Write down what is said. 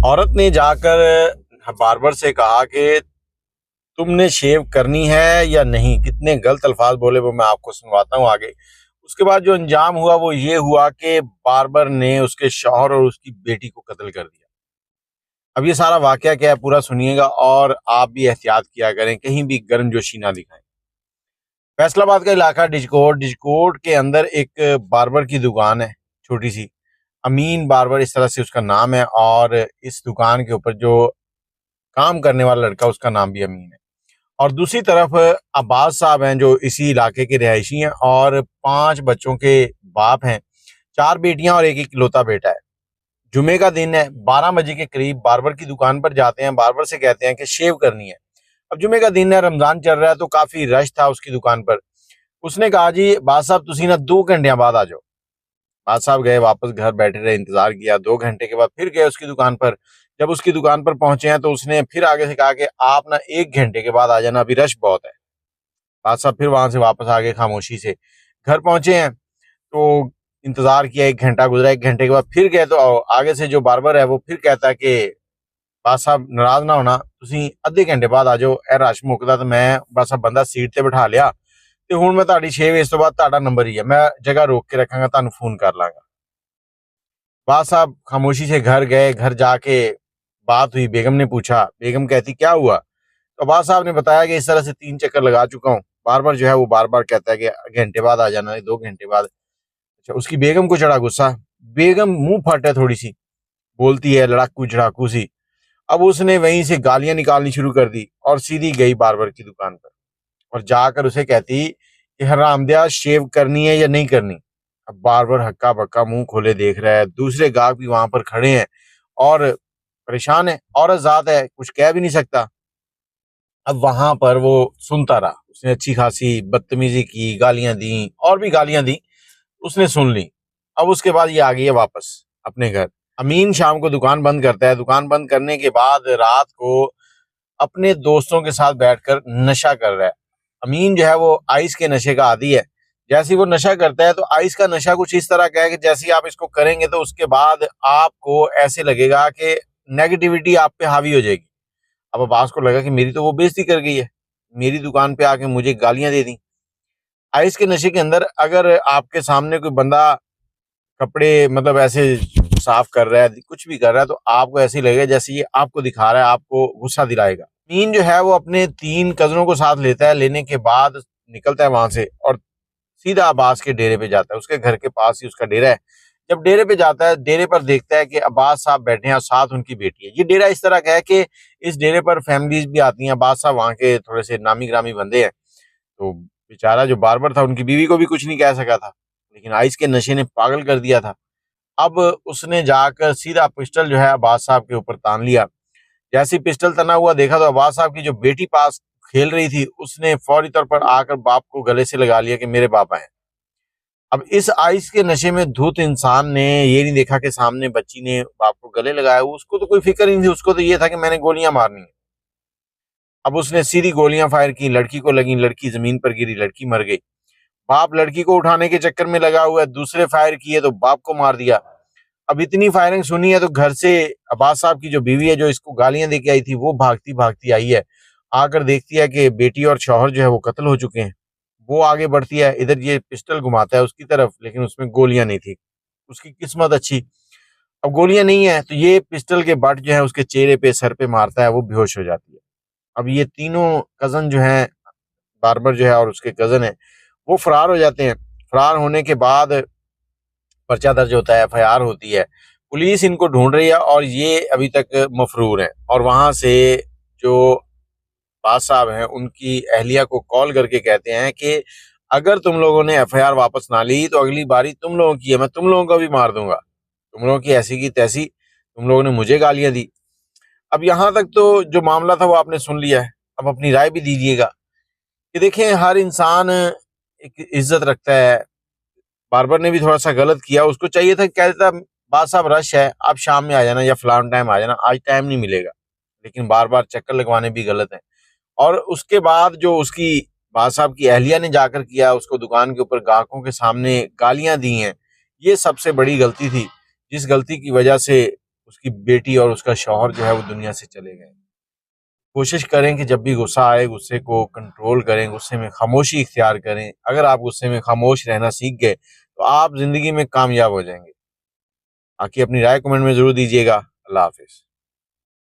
औरत ने जाकर बार्बर से कहा कि तुमने शेव करनी है या नहीं। कितने गलत अल्फाज बोले वो मैं आपको सुनवाता हूँ आगे। उसके बाद जो अंजाम हुआ वो ये हुआ कि बार्बर ने उसके शौहर और उसकी बेटी को कत्ल कर दिया। अब ये सारा वाकया क्या है पूरा सुनिएगा और आप भी एहतियात किया करें, कहीं भी गर्मजोशी ना दिखाएं। फैसलाबाद का इलाका डिजकोट, डिजकोट के अंदर एक बार्बर की दुकान है छोटी सी, अमीन बार्बर इस तरह से उसका नाम है, और इस दुकान के ऊपर जो काम करने वाला लड़का उसका नाम भी अमीन है। और दूसरी तरफ अब्बास साहब हैं जो इसी इलाके के रिहायशी हैं और 5 बच्चों के बाप हैं, 4 बेटियां और एक इकलौता बेटा है। जुमे का दिन है, 12 बजे के करीब बार्बर की दुकान पर जाते हैं, बार्बर से कहते हैं कि शेव करनी है। अब जुमे का दिन है, रमजान चल रहा है तो काफी रश था उसकी दुकान पर। उसने कहा जी बाद साहब तुसी ना 2 घंटे बाद आ जाओ। बाद साहब गए, वापस घर बैठे रहे, इंतजार किया। 2 घंटे के बाद फिर गए उसकी दुकान पर। जब उसकी दुकान पर पहुंचे हैं तो उसने फिर आगे से कहा कि आप ना 1 घंटे के बाद आ जाना, अभी रश बहुत है। बाद साहब फिर वहां से वापस आ गए खामोशी से। घर पहुंचे हैं तो इंतजार किया, 1 घंटा गुजरा। 1 घंटे के बाद फिर गए तो आगे से जो बार्बर है वो फिर कहता है कि बाद साहब नाराज ना होना, तुसी आधे घंटे बाद आ जाओ। ए रश मुकदा तो मैं बस बंदा सीट ते बिठा लिया ਤੇ ਹੁਣ ਮੈਂ ਤੁਹਾਡੀ 6 ਵਜੇ ਤੋਂ ਬਾਅਦ ਤੁਹਾਡਾ नंबर ही है, मैं जगह रोक के रखांगा, ਤੁਹਾਨੂੰ फोन कर लांगा। बाद साहब खामोशी से घर गए। घर जाके बात हुई, बेगम ने पूछा, बेगम कहती क्या हुआ? तो बाद साहब ने बताया कि इस तरह से 3 चक्कर लगा चुका हूँ। बार बार जो है वो बार बार कहता है कि घंटे बाद आ जाना, 2 घंटे बाद। अच्छा, उसकी बेगम को चढ़ा गुस्सा। बेगम मुंह फट है थोड़ी सी, बोलती है लड़ाकू झड़ाकू सी। अब उसने वहीं से गालियां निकालनी शुरू कर दी और सीधी गई बार्बर की दुकान पर और जाकर उसे कहती कि हरामदिया शेव करनी है या नहीं करनी। अब बार्बर हक्का बक्का मुंह खोले देख रहा है। दूसरे गाहक भी वहां पर खड़े हैं और परेशान है, औरत जात है, कुछ कह भी नहीं सकता। अब वहां पर वो सुनता रहा। उसने अच्छी खासी बदतमीजी की, गालियां दी और भी गालियां दी, उसने सुन ली। अब उसके बाद ये आ गई है वापस अपने घर। अमीन शाम को दुकान बंद करता है। दुकान बंद करने के बाद रात को अपने दोस्तों के साथ बैठकर नशा कर रहा है। अमीन जो है वो आइस के नशे का आदी है। जैसे ही वो नशा करता है तो आइस का नशा कुछ इस तरह का है कि जैसे ही आप इसको करेंगे तो उसके बाद आपको ऐसे लगेगा कि नेगेटिविटी आप पे हावी हो जाएगी। अब अब्बास को लगा कि मेरी तो वो बेइज्जती कर गई है, मेरी दुकान पे आके मुझे गालियां दे दी। आइस के नशे के अंदर अगर आपके सामने कोई बंदा कपड़े मतलब ऐसे साफ कर रहा है, कुछ भी कर रहा है, तो आपको ऐसे ही लगेगा जैसे ये आपको दिखा रहा है, आपको गुस्सा दिलाएगा। मीन जो है वो अपने 3 कजनों को साथ लेता है। लेने के बाद निकलता है वहां से और सीधा अब्बास के डेरे पे जाता है। उसके घर के पास ही उसका डेरा है। जब डेरे पे जाता है, डेरे पर देखता है कि अब्बास साहब बैठे हैं और साथ उनकी बेटी है। ये डेरा इस तरह का है कि इस डेरे पर फैमिलीज भी आती हैं। अब्बास साहब वहाँ के थोड़े से नामी ग्रामी बंदे हैं। तो बेचारा जो बार्बर था उनकी बीवी को भी कुछ नहीं कह सका था, लेकिन आइस के नशे ने पागल कर दिया था। अब उसने जाकर सीधा पिस्टल जो है अब्बास साहब के ऊपर तान लिया। जैसे ही पिस्टल तना हुआ देखा तो अब्बास साहब की जो बेटी पास खेल रही थी उसने फौरी तौर पर आकर बाप को गले से लगा लिया कि मेरे पापा हैं। अब इस आइस के नशे में धुत इंसान ने ये नहीं देखा कि सामने बच्ची ने बाप को गले लगाया। उसको तो कोई फिक्र नहीं थी, उसको तो ये था कि मैंने गोलियां मारनी है। अब उसने सीधी गोलियां फायर की, लड़की को लगी, लड़की जमीन पर गिरी, लड़की मर गई। बाप लड़की को उठाने के चक्कर में लगा हुआ है, दूसरे फायर किए तो बाप को मार दिया। अब इतनी फायरिंग सुनी है तो घर से अब्बास साहब की जो बीवी है जो इसको गालियां देके आई थी वो भागती भागती आई है। आकर देखती है कि बेटी और शौहर जो है वो कत्ल हो चुके हैं। वो आगे बढ़ती है, इधर ये पिस्टल घुमाता है उसकी तरफ, लेकिन उसमें गोलियां नहीं थी। उसकी किस्मत अच्छी। अब गोलियां नहीं है तो ये पिस्टल के बट जो है उसके चेहरे पे सर पे मारता है, वो बेहोश हो जाती है। अब ये तीनों कजन जो है, बार्बर जो है और उसके कजन है, वो फरार हो जाते हैं। फरार होने के बाद पर्चा दर्ज होता है, एफआईआर होती है। पुलिस इनको ढूंढ रही है और ये अभी तक मफरूर हैं। और वहां से जो बास साहब हैं उनकी अहलिया को कॉल करके कहते हैं कि अगर तुम लोगों ने एफआईआर वापस ना ली तो अगली बारी तुम लोगों की है, मैं तुम लोगों को भी मार दूंगा। तुम लोगों की ऐसी की तैसी, तुम लोगों ने मुझे गालियां दी। अब यहाँ तक तो जो मामला था वो आपने सुन लिया है। अब अपनी राय भी दीजिएगा कि देखें हर इंसान एक इज्जत रखता है। बार्बर ने भी थोड़ा सा गलत किया, उसको चाहिए था कह देता बात साहब रश है, आप शाम में आ जाना या फलान टाइम आ जाना, आज टाइम नहीं मिलेगा। लेकिन बार बार चक्कर लगवाने भी गलत है। और उसके बाद जो उसकी बात साहब की अहलिया ने जाकर किया, उसको दुकान के ऊपर ग्राहकों के सामने गालियां दी हैं, ये सबसे बड़ी गलती थी, जिस गलती की वजह से उसकी बेटी और उसका शौहर जो है वो दुनिया से चले गए। कोशिश करें कि जब भी गुस्सा आए गुस्से को कंट्रोल करें, गुस्से में खामोशी इख्तियार करें। अगर आप गुस्से में खामोश रहना सीख गए तो आप जिंदगी में कामयाब हो जाएंगे। बाकी अपनी राय कमेंट में जरूर दीजिएगा। अल्लाह हाफिज।